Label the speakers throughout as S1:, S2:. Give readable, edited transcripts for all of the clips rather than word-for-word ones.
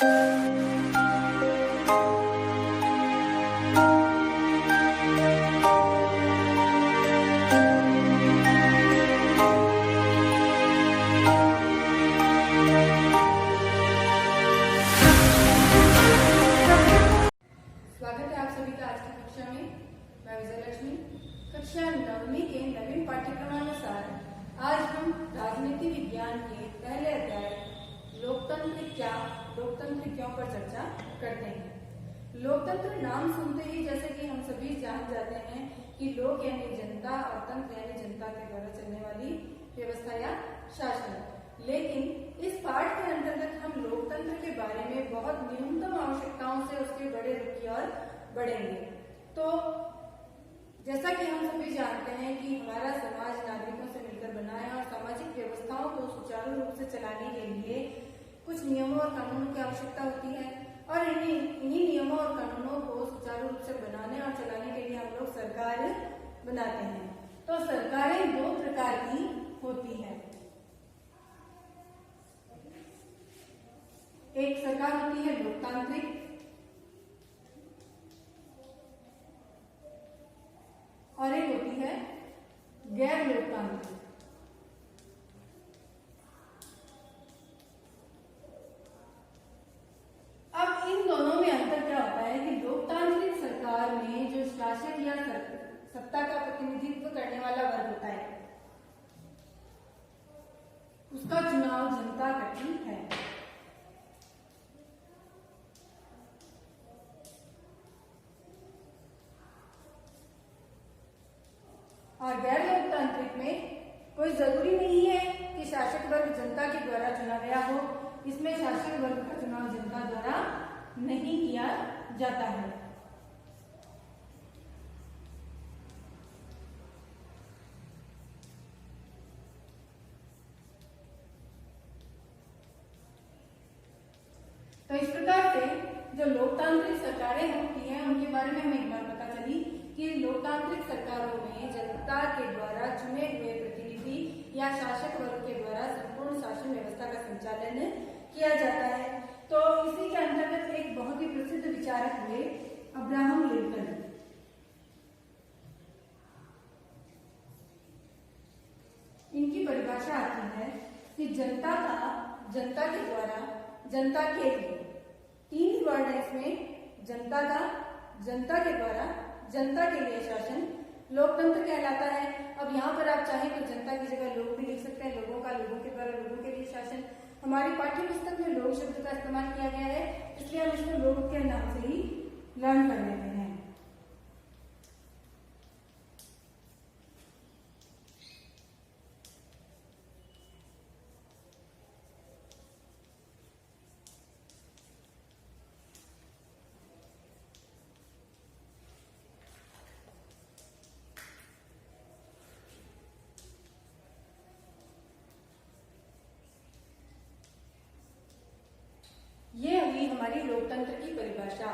S1: कक्षा 9वीं के नवीन पाठ्यक्रमानुसार आज हम राजनीति विज्ञान के पहले अध्याय लोकतंत्र क्यों पर चर्चा करते हैं। लोकतंत्र नाम सुनते ही जैसे कि हम सभी जान जाते हैं कि लोक यानी जनता और तंत्र यानी जनता के द्वारा चलने वाली व्यवस्था या शासन। लेकिन इस पाठ के अंतर्गत हम लोकतंत्र के बारे में बहुत न्यूनतम आवश्यकताओं से उसके बड़े रुख की ओर बढ़ेंगे। तो जैसा कि हम सभी जानते हैं कि हमारा समाज नागरिकों से मिलकर बना है और सामाजिक व्यवस्थाओं को सुचारू रूप से चलाने के लिए कुछ नियमों और कानूनों की आवश्यकता होती है और इन्हीं नियमों और कानूनों को सुचारू रूप से बनाने और चलाने के लिए हम लोग सरकार बनाते हैं। तो सरकारें दो प्रकार की होती है। एक सरकार होती है लोकतांत्रिक और एक होती है गैर लोकतांत्रिक। अब इन दोनों में अंतर क्या होता है कि लोकतांत्रिक सरकार में जो शासक या सत्ता का प्रतिनिधित्व करने वाला वर्ग होता है उसका चुनाव जनता करती है। और गैर लोकतांत्रिक में कोई जरूरी नहीं है कि शासक वर्ग जनता के द्वारा चुना गया हो। इसमें शासक वर्ग का चुनाव जनता द्वारा नहीं किया जाता है। तो इस प्रकार से जो लोकतांत्रिक सरकारें होती हैं उनके बारे में हमें एक बात पता चली कि लोकतांत्रिक सरकारों में जनता के द्वारा चुने हुए प्रतिनिधि या शासक वर्ग के द्वारा संपूर्ण शासन व्यवस्था का संचालन किया जाता है। तो इसी के अंतर्गत एक बहुत ही प्रसिद्ध विचारक हुए अब्राहम लिंकन। इनकी परिभाषा आती है कि जनता के द्वारा जनता के लिए, तीन ही वर्ड है इसमें, जनता के द्वारा जनता के लिए शासन लोकतंत्र कहलाता है। अब यहाँ पर आप चाहें तो जनता की जगह लोग भी लिख सकते हैं, लोगों के द्वारा लोगों के लिए शासन। हमारी पाठ्य पुस्तक में लोक शब्द का इस्तेमाल किया गया है, इसलिए हम इसको लोक के नाम से ही लर्न कर लेते हैं। ये हुई हमारी लोकतंत्र की परिभाषा।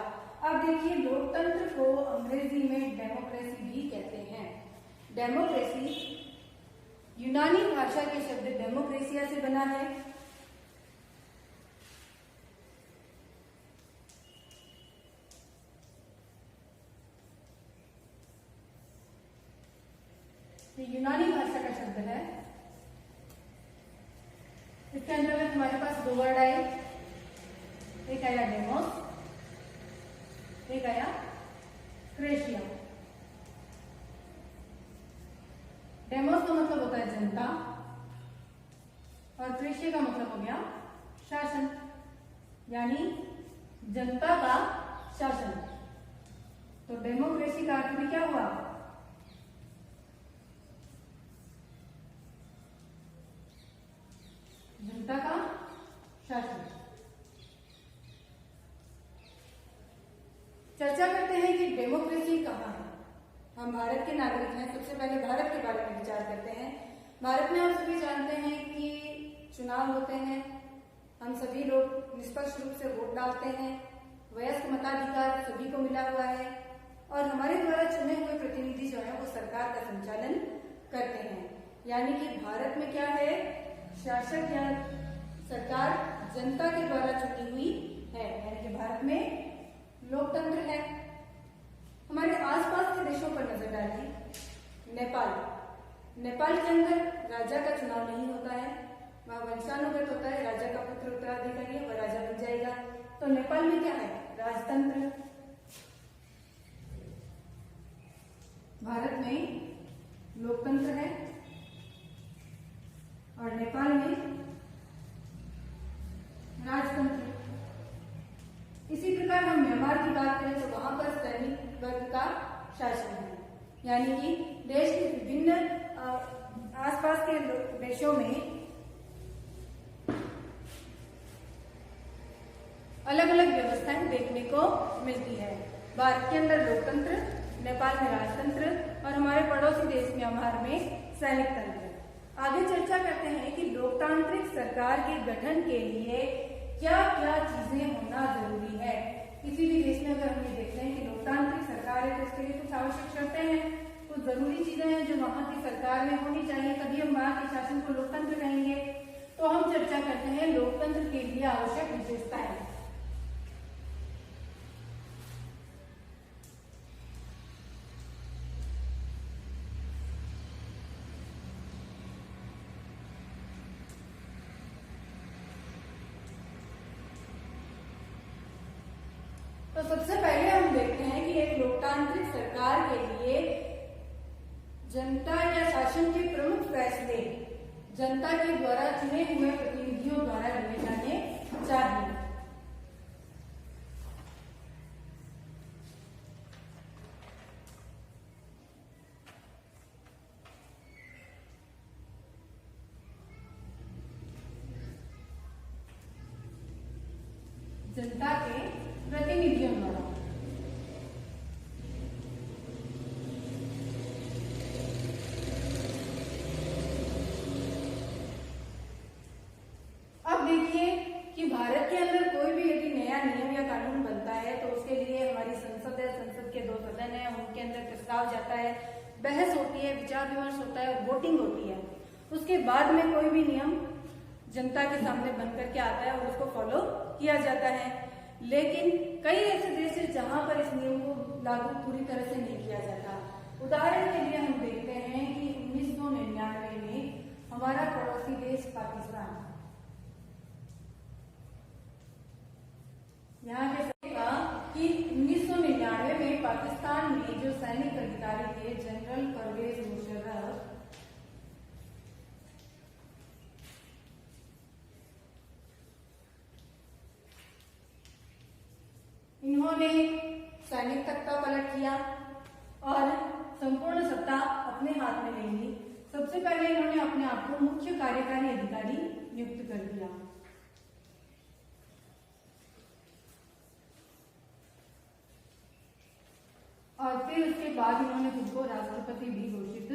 S1: अब देखिए, लोकतंत्र को अंग्रेजी में डेमोक्रेसी भी कहते हैं। डेमोक्रेसी यूनानी भाषा के शब्द डेमोक्रेसिया से बना है। ये यूनानी भाषा का शब्द है। इसके अंतर्गत हमारे पास दो वर्ड आए, एक आया डेमोस, एक आया क्रेशिया। डेमोस का मतलब होता है जनता और क्रेशिया का मतलब हो गया शासन, यानी जनता का शासन। तो डेमोक्रेसी का अर्थ भी क्या हुआ? जनता का शासन। चर्चा करते हैं कि डेमोक्रेसी कहाँ है। हम भारत के नागरिक हैं, सबसे पहले भारत के बारे में विचार करते हैं। भारत में हम सभी जानते हैं कि चुनाव होते हैं, हम सभी लोग निष्पक्ष रूप से वोट डालते हैं, वयस्क मताधिकार सभी को मिला हुआ है और हमारे द्वारा चुने हुए प्रतिनिधि जो है वो सरकार का संचालन करते हैं। यानी कि भारत में क्या है, शासक या सरकार जनता के द्वारा चुनी हुई है। राजा का चुनाव नहीं होता है, वह वंशानुगत होता है, राजा का पुत्र उत्तराधिकारी है, वह राजा बन जाएगा। तो नेपाल में क्या है? राजतंत्र। भारत में लोकतंत्र है और नेपाल में राजतंत्र। इसी प्रकार हम म्यांमार की बात करें तो वहां पर सैनिक वर्ग का शासन है, यानी कि देश के विभिन्न आसपास के देशों में अलग अलग व्यवस्थाएं देखने को मिलती है। भारत के अंदर लोकतंत्र, नेपाल में राजतंत्र और हमारे पड़ोसी देश म्यांमार में सैनिक तंत्र। आगे चर्चा करते हैं कि लोकतांत्रिक सरकार के गठन के लिए क्या क्या चीजें होना जरूरी है। किसी भी देश में अगर हम ये देखते हैं कि लोकतांत्रिक सरकार है तो इसके लिए कुछ आवश्यक शर्तें हैं, कुछ जरूरी चीजें हैं जो वहां की सरकार में होनी चाहिए, तभी हम वहां के शासन को लोकतंत्र कहेंगे। तो हम चर्चा करते हैं लोकतंत्र के लिए आवश्यक विशेषताएं। तो सबसे पहले हम देखते हैं कि एक लोकतांत्रिक सरकार के लिए जनता या शासन के प्रमुख फैसले जनता के द्वारा चुने हुए प्रतिनिधियों द्वारा लिए जाने चाहिए। जनता के प्रतिनिधियों द्वारा। अब देखिए कि भारत के अंदर कोई भी यदि नया नियम या कानून बनता है तो उसके लिए हमारी संसद है, संसद के 2 सदन है, उनके अंदर प्रस्ताव जाता है, बहस होती है, विचार विमर्श होता है और वोटिंग होती है। उसके बाद में कोई भी नियम जनता के सामने बन करके आता है और उसको फॉलो किया जाता है। लेकिन कई ऐसे देश हैं जहां पर इस नियम को लागू पूरी तरह से नहीं किया जाता। उदाहरण के लिए हम देखते हैं कि 1999 में हमारा पड़ोसी देश पाकिस्तान, यहाँ के कि 1999 में पाकिस्तान में जो सैनिक अधिकारी थे जनरल परवेज मुशर्रफ, इन्होंने सैनिक तख्ता पलट किया और संपूर्ण सत्ता अपने हाथ में ले ली। सबसे पहले इन्होंने अपने आप को मुख्य कार्यकारी अधिकारी नियुक्त कर दिया और फिर उसके बाद इन्होंने खुद को राष्ट्रपति भी घोषित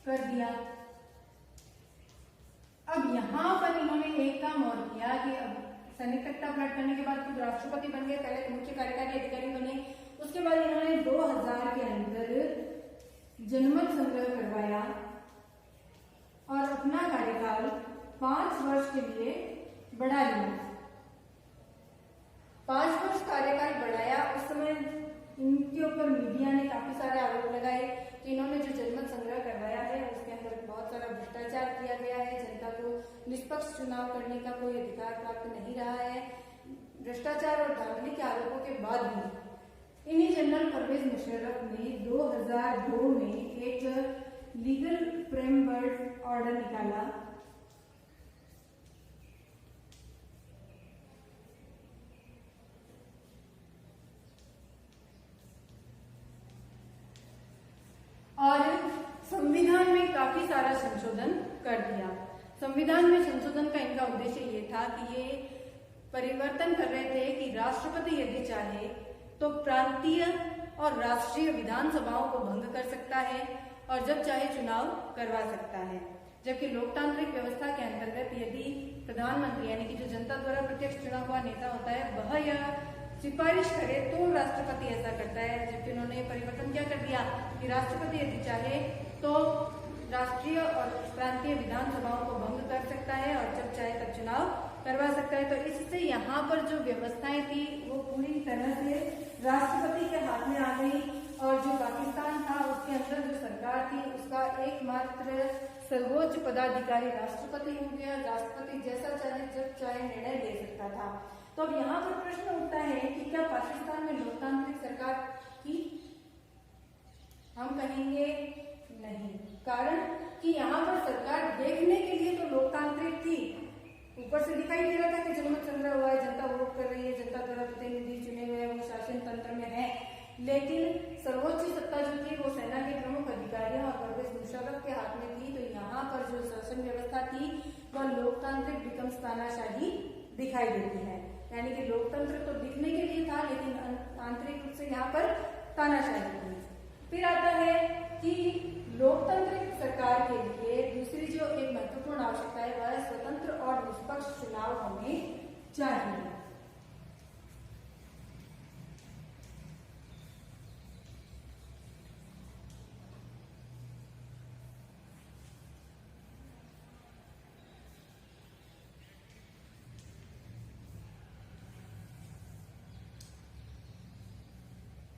S1: कर दिया। अब यहाँ पर इन्होंने एक काम और किया कि अब सैनिक तख्ता पलट करने के बाद खुद राष्ट्रपति बन गए, पहले मुख्य कार्यकारी अधिकारी बने। उसके बाद इन्होंने 2000 के अंदर जनमत संग्रह करवाया और अपना कार्यकाल 5 वर्ष के लिए बढ़ा लिया। 5 वर्ष कार्यकाल बढ़ाया। उस समय इनके ऊपर मीडिया ने काफी सारे आरोप लगाए कि इन्होंने जो जनमत संग्रह करवाया है उसके अंदर बहुत सारा भ्रष्टाचार किया गया है, जनता को निष्पक्ष चुनाव करने का कोई अधिकार प्राप्त नहीं रहा है। भ्रष्टाचार और धांधली के आरोपों के बाद भी इन्हीं जनरल परवेज मुशर्रफ ने 2002 में एक लीगल फ्रेमवर्क ऑर्डर निकाला और संविधान में काफी सारा संशोधन कर दिया। संविधान में संशोधन का इनका उद्देश्य ये था कि ये परिवर्तन कर रहे थे कि राष्ट्रपति यदि चाहे तो प्रांतीय और राष्ट्रीय विधानसभाओं को भंग कर सकता है और जब चाहे चुनाव करवा सकता है। जबकि लोकतांत्रिक व्यवस्था के अंतर्गत यदि प्रधानमंत्री यानी कि जो जनता द्वारा प्रत्यक्ष चुना हुआ नेता होता है वह यह सिफारिश करे तो राष्ट्रपति ऐसा करता है। जबकि उन्होंने परिवर्तन क्या कर दिया कि राष्ट्रपति यदि चाहे तो राष्ट्रीय और प्रांतीय विधानसभाओं को भंग कर सकता है और जब चाहे तब चुनाव करवा सकता है। तो इससे यहाँ पर जो व्यवस्थाएं थी वो पूरी तरह से राष्ट्रपति के हाथ में आ गई और जो पाकिस्तान था उसके अंदर जो सरकार थी उसका एकमात्र सर्वोच्च पदाधिकारी राष्ट्रपति हो गया, राष्ट्रपति जैसा चाहे जब चाहे निर्णय ले सकता था। तो अब यहाँ पर प्रश्न उठता है कि क्या पाकिस्तान में लोकतांत्रिक सरकार थी? हम कहेंगे नहीं, कारण कि यहाँ पर सरकार देखने के लिए तो लोकतांत्रिक थी, ऊपर से दिखाई दे रहा था कि जनमत संग्रह हुआ है, जनता वोट कर रही है, जनता द्वारा प्रतिनिधि चुने हुए हैं, वो शासन तंत्र में है, लेकिन सर्वोच्च सत्ता जो थी वो सेना के प्रमुख अधिकारियों और परवेज मुशर्रफ के हाथ में थी। तो यहाँ पर जो शासन व्यवस्था थी वह लोकतांत्रिक विकम्स तानाशाही दिखाई देती है, यानी कि लोकतंत्र तो दिखने के लिए था लेकिन आंतरिक रूप से यहाँ पर तानाशाही थी। फिर आता है कि लोकतांत्रिक सरकार के लिए दूसरी जो एक महत्वपूर्ण आवश्यकता है वह स्वतंत्र और निष्पक्ष चुनाव होने चाहिए।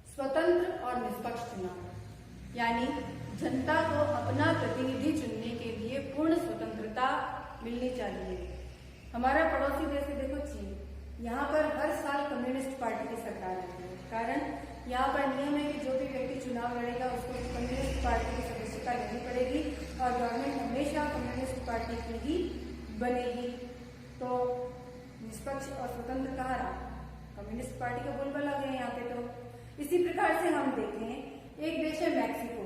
S1: स्वतंत्र और निष्पक्ष चुनाव यानी जनता को अपना प्रतिनिधि चुनने के लिए पूर्ण स्वतंत्रता मिलनी चाहिए। हमारा पड़ोसी देश देखो चीन, यहाँ पर हर साल कम्युनिस्ट पार्टी की सरकार रहती है, कारण यहाँ पर नियम है कि जो भी व्यक्ति चुनाव लड़ेगा उसको कम्युनिस्ट पार्टी की सदस्यता लेनी पड़ेगी और गवर्नमेंट हमेशा कम्युनिस्ट पार्टी की ही बनेगी। तो निष्पक्ष और स्वतंत्र कहाँ रहा? कम्युनिस्ट पार्टी का बोलबाला आ गया यहाँ पे। तो इसी प्रकार से हम देखें एक देश है मैक्सिको।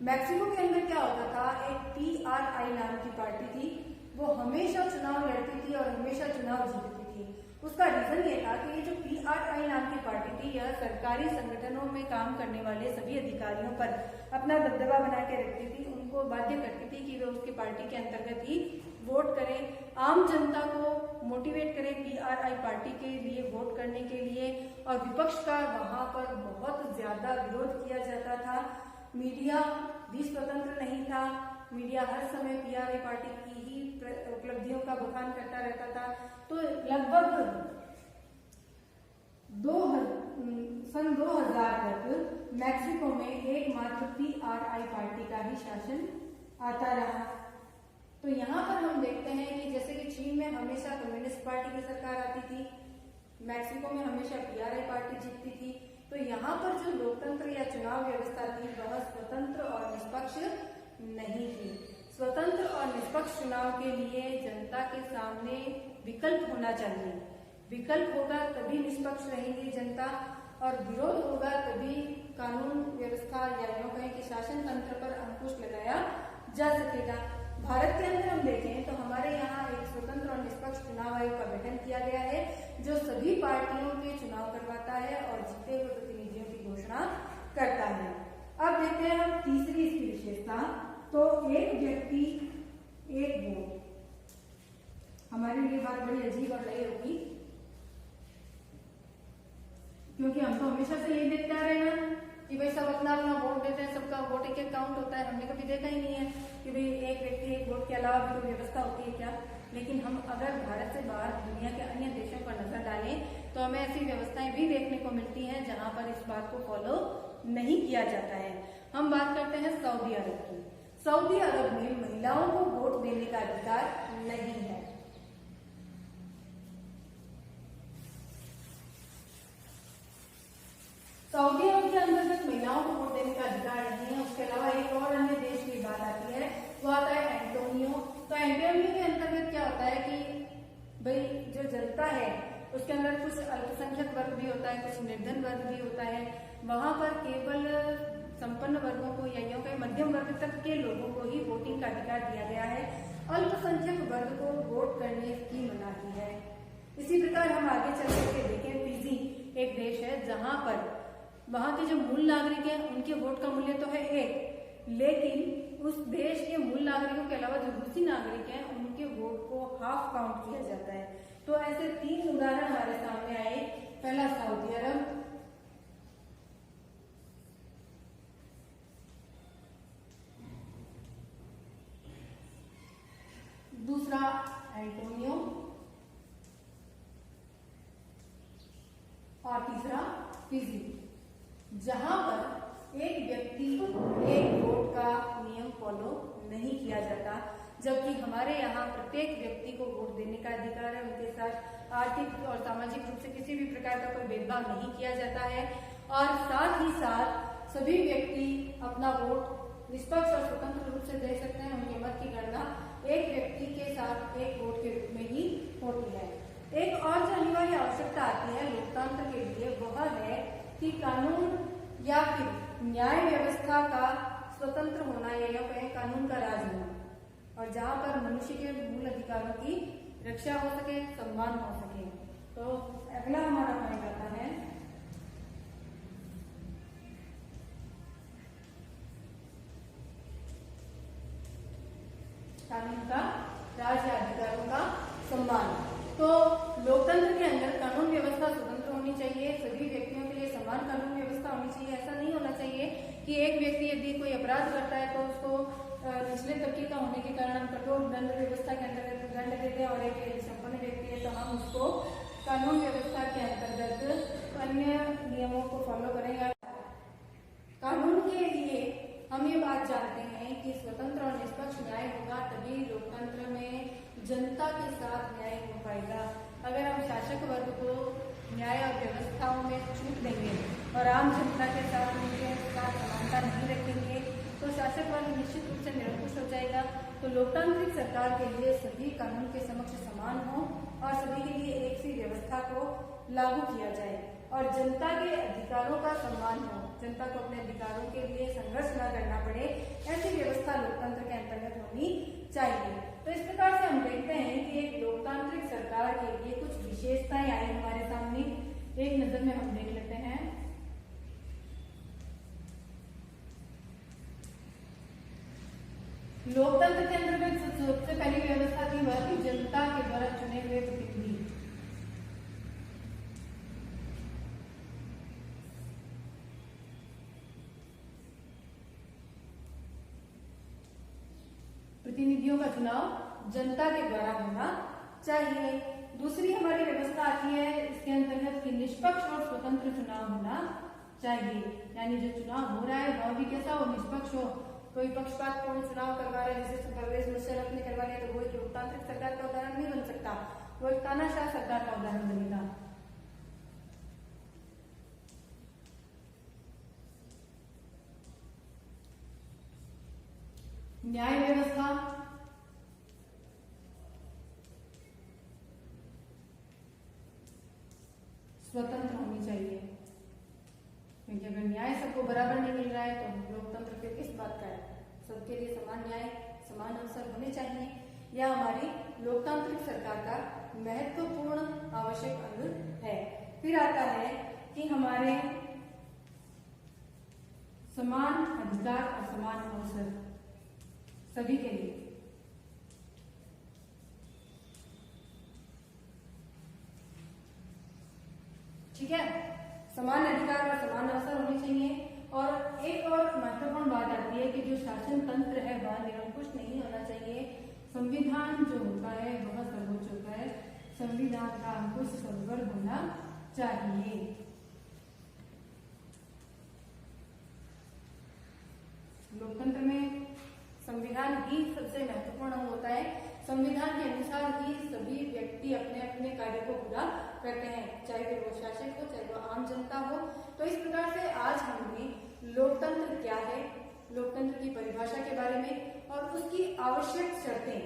S1: मैक्सिको के अंदर क्या होता था, एक PRI नाम की पार्टी थी, वो हमेशा चुनाव लड़ती थी और हमेशा चुनाव जीतती थी। उसका रीजन ये था कि ये जो PRI नाम की पार्टी थी यह सरकारी संगठनों में काम करने वाले सभी अधिकारियों पर अपना दबदबा बना के रखती थी, उनको बाध्य करती थी कि वे उसकी पार्टी के अंतर्गत ही वोट करें, आम जनता को मोटिवेट करें PRI पार्टी के लिए वोट करने के लिए। और विपक्ष का वहां पर बहुत ज्यादा विरोध किया जाता था। मीडिया भी स्वतंत्र नहीं था, मीडिया हर समय PRI पार्टी की ही उपलब्धियों का बखान करता रहता था। तो लगभग सन 2000 तक मैक्सिको में एकमात्र PRI पार्टी का ही शासन आता रहा। तो यहाँ पर हम देखते हैं कि जैसे कि चीन में हमेशा कम्युनिस्ट पार्टी की सरकार आती थी, मैक्सिको में हमेशा PRI पार्टी जीतती थी। तो यहाँ पर जो लोकतंत्र या चुनाव व्यवस्था थी वह स्वतंत्र और निष्पक्ष नहीं थी। स्वतंत्र और निष्पक्ष चुनाव के लिए जनता के सामने विकल्प होना चाहिए, विकल्प होगा तभी निष्पक्ष रहेगी जनता, और विरोध होगा तभी कानून व्यवस्था या यूं कहें कि शासन तंत्र पर अंकुश लगाया जा सकेगा। भारत के अंदर हम देखें तो हमारे यहाँ एक स्वतंत्र और निष्पक्ष चुनाव आयोग का गठन किया गया है जो सभी पार्टियों के चुनाव करवाता है और जीते हुए प्रतिनिधियों की घोषणा करता है। अब देखते हैं हम तीसरी इसकी विशेषता, तो एक व्यक्ति एक वोट। हमारे लिए बात बड़ी अजीब और नई होगी क्योंकि हम तो हमेशा से यही देखते आ रहे हैं कि भाई सब अपना अपना वोट देते हैं, सबका वोट एक एक काउंट होता है। हमने कभी देखा ही नहीं है कि भाई एक व्यक्ति एक वोट के अलावा भी कोई व्यवस्था होती है क्या। लेकिन हम अगर भारत से बाहर दुनिया के अन्य देशों पर नजर डालें तो हमें ऐसी व्यवस्थाएं भी देखने को मिलती हैं जहां पर इस बात को फॉलो नहीं किया जाता है। हम बात करते हैं सऊदी अरब की। सऊदी अरब में महिलाओं को वोट देने का अधिकार नहीं है। सऊदी अरब के अंतर्गत महिलाओं को वोट देने का अधिकार नहीं है। उसके अलावा एक और अन्य देश की बात आती है, वो आता है एंटोनियो। तो एंटोनियो के अंतर्गत क्या होता है कि भाई जो जनता है उसके अंदर कुछ अल्पसंख्यक वर्ग भी होता है, कुछ निर्धन वर्ग भी होता है। वहां पर केवल संपन्न वर्गों को या यूं कहें मध्यम वर्ग तक के लोगों को ही वोटिंग का अधिकार दिया गया है, अल्पसंख्यक वर्ग को वोट करने की मनाही है। इसी प्रकार हम आगे चल करके देखें, फिजी एक देश है जहां पर वहां के जो मूल नागरिक हैं उनके वोट का मूल्य तो है 1, लेकिन उस देश के मूल नागरिकों के अलावा जो रूसी नागरिक हैं उनके वोट को हाफ काउंट किया जाता है। तो ऐसे 3 उदाहरण हमारे सामने आए। पहला सऊदी अरब, दूसरा एंटोनियो और तीसरा फिजी, जहां पर एक व्यक्ति एक वोट का नियम फॉलो नहीं किया जाता, जबकि हमारे यहाँ प्रत्येक व्यक्ति को वोट देने का अधिकार है। उनके साथ आर्थिक और सामाजिक रूप से किसी भी प्रकार का कोई भेदभाव नहीं किया जाता है और साथ ही साथ सभी व्यक्ति अपना वोट निष्पक्ष और स्वतंत्र रूप से दे सकते हैं। उनके मत की गणना एक व्यक्ति के साथ एक वोट के रूप में ही होती है। एक और जो अनिवार्य आवश्यकता आती है लोकतंत्र के लिए वह है कि कानून या फिर न्याय व्यवस्था का स्वतंत्र होना या कहें कानून का राज होना, और जहाँ पर मनुष्य के मूल अधिकारों की रक्षा हो सके, सम्मान हो सके। तो अगला हमारा पॉइंट आता है कानून का राज या अधिकारों का सम्मान। तो लोकतंत्र के अंदर कानून व्यवस्था स्वतंत्र होनी चाहिए, सभी व्यक्तियों के लिए समान कानून व्यवस्था होनी चाहिए। ऐसा नहीं होना चाहिए कि एक व्यक्ति यदि कोई अपराध करता है तो उसको निचले तबके का होने के कारण हम कठोर दंड व्यवस्था के अंतर्गत दंड देते हैं, और एक यदि संपन्न व्यक्ति है तो हम उसको कानून व्यवस्था के अंतर्गत अन्य नियमों को फॉलो करेंगे। कानून के लिए हम ये बात जानते हैं कि स्वतंत्र और निष्पक्ष न्याय होगा, तभी लोकतंत्र में जनता के साथ न्याय हो पाएगा। अगर हम शासक वर्ग को न्याय और व्यवस्थाओं में छूट देंगे और आम जनता के साथ उनके साथ समानता नहीं रखेंगे तो शासक वर्ग निश्चित रूप से निरंकुश हो जाएगा। तो लोकतांत्रिक सरकार के लिए सभी कानून के समक्ष समान हो और सभी के लिए एक सी व्यवस्था को लागू किया जाए और जनता के अधिकारों का सम्मान हो, जनता को अपने अधिकारों के लिए संघर्ष न करना पड़े, ऐसी व्यवस्था लोकतंत्र के अंतर्गत होनी चाहिए। तो इस प्रकार से हम देखते हैं कि एक लोकतांत्रिक सरकार के लिए कुछ विशेषताएं आई हमारे सामने, एक नजर में हम देख लेते हैं। लोकतंत्र के अंतर्गत सबसे पहली व्यवस्था थी वह थी जनता के द्वारा चुने हुए प्रतिनिधि। प्रतिनिधियों का चुनाव जनता के द्वारा होना चाहिए। दूसरी हमारी व्यवस्था आती है इसके अंतर्गत कि निष्पक्ष और स्वतंत्र चुनाव होना चाहिए, यानी जो चुनाव हो रहा है वह भी कैसा हो, निष्पक्ष हो। कोई पक्षपातपूर्ण चुनाव करवा रहे हैं, जैसे परवेज मुशर्रफ ने करवा लिया, तो वो एक लोकतांत्रिक सरकार का उदाहरण नहीं बन सकता, वो एक तानाशाह सरकार का उदाहरण बनेगा। न्याय व्यवस्था स्वतंत्र होनी चाहिए, क्योंकि अगर न्याय सबको बराबर नहीं मिल रहा है तो लोकतंत्र फिर किस बात का है। सबके लिए समान न्याय, समान अवसर होने चाहिए। यह हमारी लोकतांत्रिक सरकार का महत्वपूर्ण आवश्यक अंग है। फिर आता है कि हमारे समान अधिकार और समान अवसर सभी के लिए। ठीक है, समान अधिकार और समान अवसर होने चाहिए। और एक और महत्वपूर्ण बात आती है कि जो शासन तंत्र है वह निरंकुश नहीं होना चाहिए। संविधान जो होता है वह सर्वोच्च होता है, संविधान का अंकुश सर्वर होना चाहिए। लोकतंत्र में संविधान ही सबसे महत्वपूर्ण अंग होता है। संविधान के अनुसार ही सभी व्यक्ति अपने अपने कार्य को पूरा करते हैं, चाहे फिर वो शासक हो, चाहे वो आम जनता हो। तो इस प्रकार से आज हमने लोकतंत्र क्या है, लोकतंत्र की परिभाषा के बारे में और उसकी आवश्यक शर्तें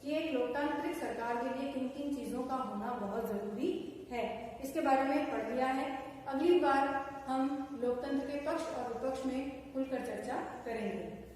S1: कि एक लोकतांत्रिक सरकार के लिए किन किन चीजों का होना बहुत जरूरी है, इसके बारे में पढ़ लिया है। अगली बार हम लोकतंत्र के पक्ष और विपक्ष में खुलकर चर्चा करेंगे।